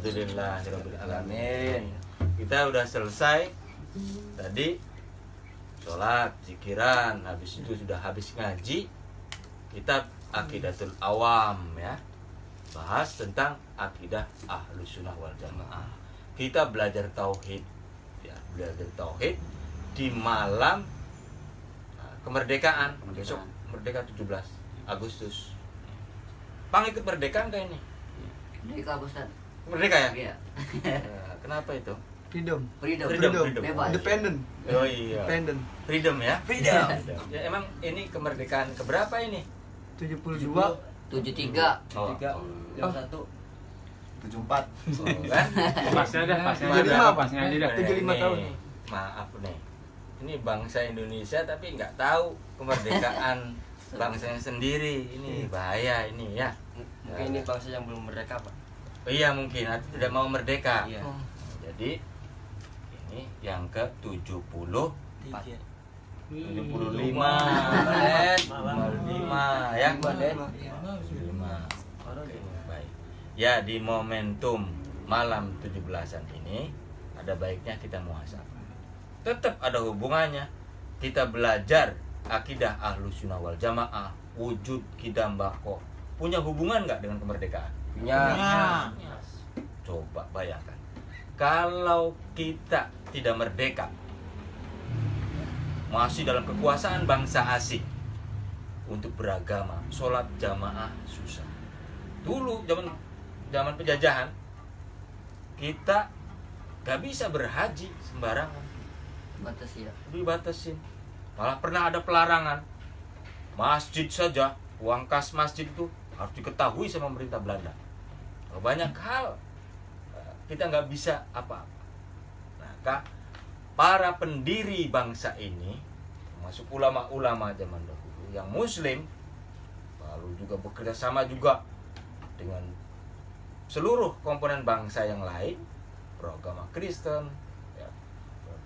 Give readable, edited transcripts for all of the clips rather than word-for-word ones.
Alhamdulillahirabbil alamin. Kita udah selesai tadi sholat, zikiran, habis itu sudah habis ngaji. Kita Aqidatul Awam ya. Bahas tentang akidah Ahlus Sunnah wal Jamaah. Kita belajar tauhid ya, belajar tauhid di malam kemerdekaan. Besok merdeka 17 Agustus. Pang ikut merdeka enggak ini? Merdeka Ustaz. Merdeka ya? Iya. Kenapa itu? Freedom. Freedom. Bebas. Independent. Oh iya. Independent. Freedom ya? Freedom. Ya, emang ini kemerdekaan keberapa ini? 72. 73. Oh, 51 74 kan? Pasnya dah, pasnya aja 75. dah, pasnya aja dah. 75 tahun. Maaf nih. Ini bangsa Indonesia tapi nggak tahu kemerdekaan bangsanya sendiri. Ini bahaya ini ya. mungkin ini bangsa yang belum merdeka Pak. Oh, iya mungkin atau tidak mau merdeka. Iya. Jadi ini yang ke 70 4 75 ya. 5. Oke, baik. Ya, di momentum malam 17-an ini ada baiknya kita muhasabah. Tetap ada hubungannya. Kita belajar akidah Ahlus Sunnah wal Jamaah, wujud kidam bako. Punya hubungan nggak dengan kemerdekaan? punya Coba bayangkan. Kalau kita tidak merdeka, masih dalam kekuasaan bangsa asing untuk beragama, sholat jamaah susah. Dulu zaman penjajahan kita gak bisa berhaji sembarangan, Batas ya. dibatasin. Malah pernah ada pelarangan. Masjid saja, uang kas masjid itu harus diketahui sama pemerintah Belanda. Banyak hal kita nggak bisa apa-apa. Maka para pendiri bangsa ini, termasuk ulama-ulama zaman dahulu yang Muslim, lalu juga bekerja sama juga dengan seluruh komponen bangsa yang lain, beragama Kristen, ya,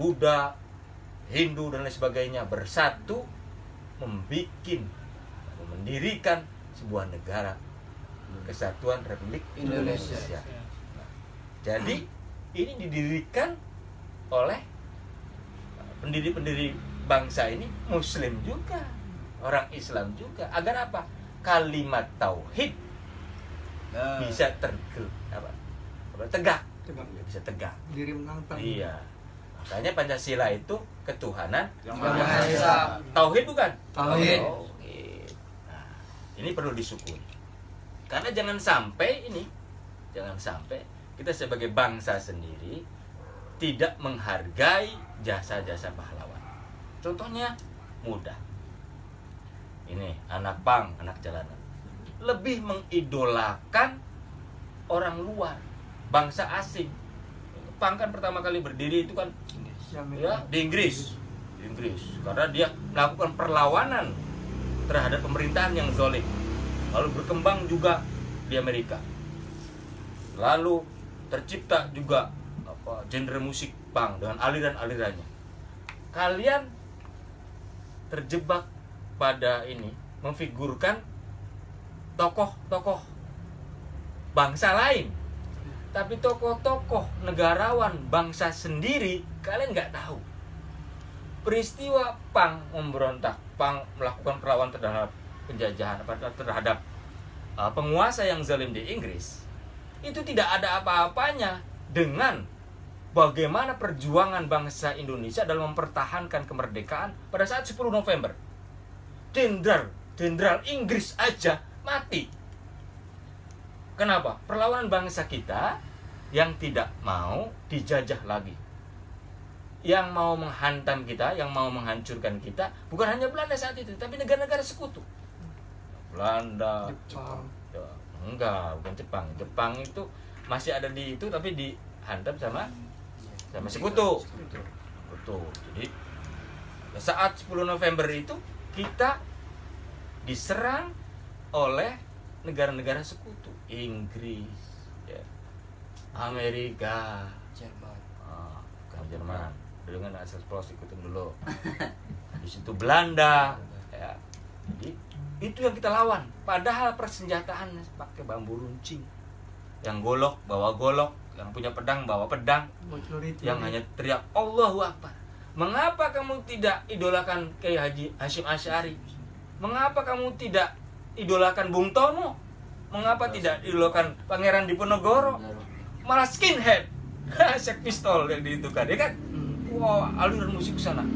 Buddha, Hindu dan lain sebagainya, bersatu mendirikan sebuah negara Kesatuan Republik Indonesia. Nah, jadi ini didirikan oleh pendiri-pendiri bangsa ini Muslim juga, orang Islam juga. Agar apa? Kalimat tauhid bisa tegak, bisa tegak. Diri menantang. Iya. Makanya Pancasila itu ketuhanan Yang Maha Esa. Tauhid bukan? Tauhid. Tauhid. Nah, ini perlu disyukuri. Karena jangan sampai kita sebagai bangsa sendiri tidak menghargai jasa-jasa pahlawan. Contohnya mudah. Ini anak pang, anak jalanan. Lebih mengidolakan orang luar, bangsa asing. Pang kan pertama kali berdiri itu kan ya di Inggris. Karena dia melakukan perlawanan terhadap pemerintahan yang zalim. Lalu berkembang juga di Amerika. Lalu tercipta juga genre musik punk dengan aliran-alirannya. Kalian terjebak pada ini, memfigurkan tokoh-tokoh bangsa lain. Tapi tokoh-tokoh negarawan bangsa sendiri kalian nggak tahu. Peristiwa punk memberontak, punk melakukan perlawanan terhadap penjajahan, terhadap penguasa yang zalim di Inggris, itu tidak ada apa-apanya dengan bagaimana perjuangan bangsa Indonesia dalam mempertahankan kemerdekaan pada saat 10 November. Jenderal Inggris aja mati. Kenapa? Perlawanan bangsa kita yang tidak mau dijajah lagi, yang mau menghantam kita, yang mau menghancurkan kita, bukan hanya Belanda saat itu, tapi negara-negara sekutu. Belanda, Jepang. Ya, enggak, bukan Jepang. Jepang itu masih ada di itu, tapi dihantam sama sekutu. Betul. Jadi saat 10 November itu kita diserang oleh negara-negara sekutu, Inggris, ya, Amerika, Jerman. bukan Jerman, dengan asal eksplosif ikutin dulu. Habis itu Belanda, ya. Jadi itu yang kita lawan. Padahal persenjataan pakai bambu runcing, yang golok bawa golok, yang punya pedang bawa pedang, yang hanya teriak Allahu Akbar. Mengapa kamu tidak idolakan Kiai Haji Hashim Asy'ari? Mengapa kamu tidak idolakan Bung Tomo? Mengapa tidak idolakan Pangeran Diponegoro? Malah skinhead, Sex Pistol yang diitukan, ya kan? Wow, aliran musik sana.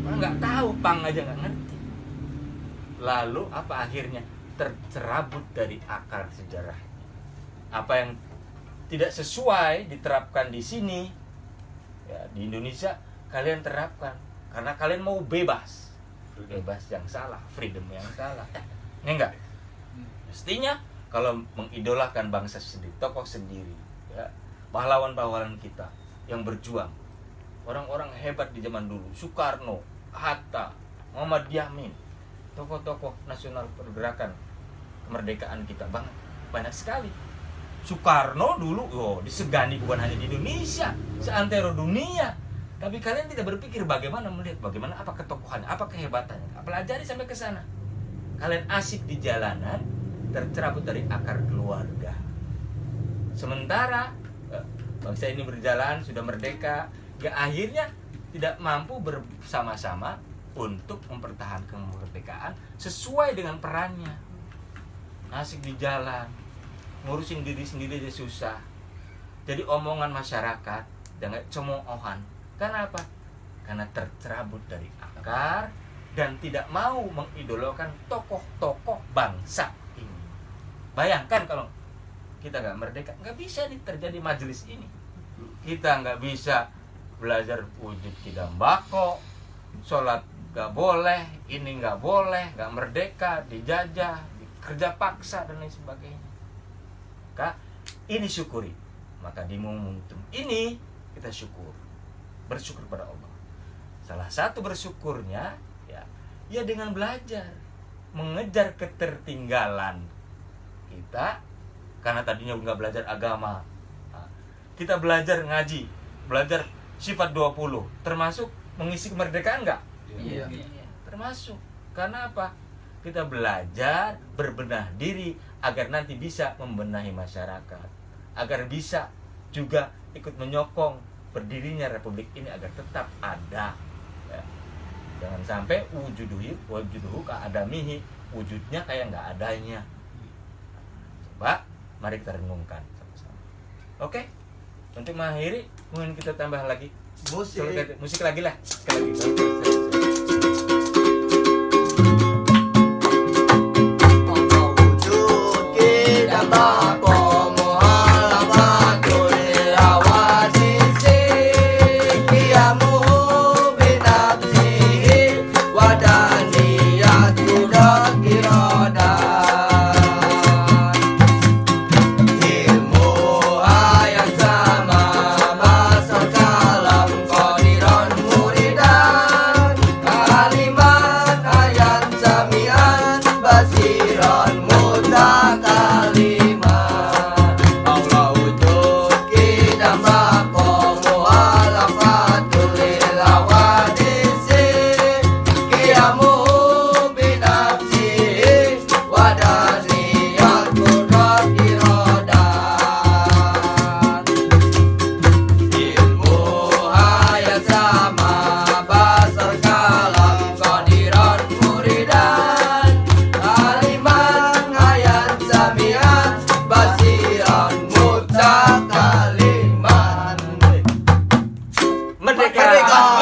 Malah nggak tahu, pang aja nggak ngerti. Lalu apa akhirnya? Tercerabut dari akar sejarah. Apa yang tidak sesuai diterapkan di sini, ya, di Indonesia kalian terapkan karena kalian mau bebas yang salah, freedom yang salah, ya enggak? Mestinya kalau mengidolakan bangsa sendiri, tokoh sendiri, ya, pahlawan-pahlawan kita yang berjuang, orang-orang hebat di zaman dulu, Soekarno, Hatta, Muhammad Yamin, tokoh-tokoh nasional pergerakan kemerdekaan kita banyak sekali. Soekarno dulu disegani bukan hanya di Indonesia, seantero dunia. Tapi kalian tidak berpikir bagaimana melihat, bagaimana apa ketokohannya, apa kehebatannya. Pelajari sampai ke sana. Kalian asik di jalanan, tercerabut dari akar keluarga. Sementara bangsa ini berjalan, sudah merdeka, akhirnya tidak mampu bersama-sama untuk mempertahankan kemerdekaan sesuai dengan perannya. Asik di jalan, ngurusin diri sendiri aja susah. Jadi omongan masyarakat dengan cemoohan. Karena apa? Karena tercerabut dari akar dan tidak mau mengidolakan tokoh-tokoh bangsa ini. Bayangkan kalau kita nggak merdeka, nggak bisa nih terjadi majelis ini. Kita nggak bisa belajar wujud kidam bako, sholat nggak boleh, ini nggak boleh, nggak merdeka, dijajah, kerja paksa dan lain sebagainya. Maka ini syukuri. Maka di momentum ini kita bersyukur pada Allah. Salah satu bersyukurnya ya dengan belajar, mengejar ketertinggalan kita karena tadinya nggak belajar agama. Kita belajar ngaji, belajar sifat 20, termasuk mengisi kemerdekaan nggak? Iya. Termasuk. Karena apa? Kita belajar berbenah diri agar nanti bisa membenahi masyarakat, agar bisa juga ikut menyokong berdirinya republik ini agar tetap ada, ya. Jangan sampai wujuduhu ka'adamihi, wujudnya kayak nggak adanya. Coba mari kita renungkan sama-sama. Oke, untuk mengakhiri mungkin kita tambah lagi musik lagi lah, sekali lagi. Merdeka!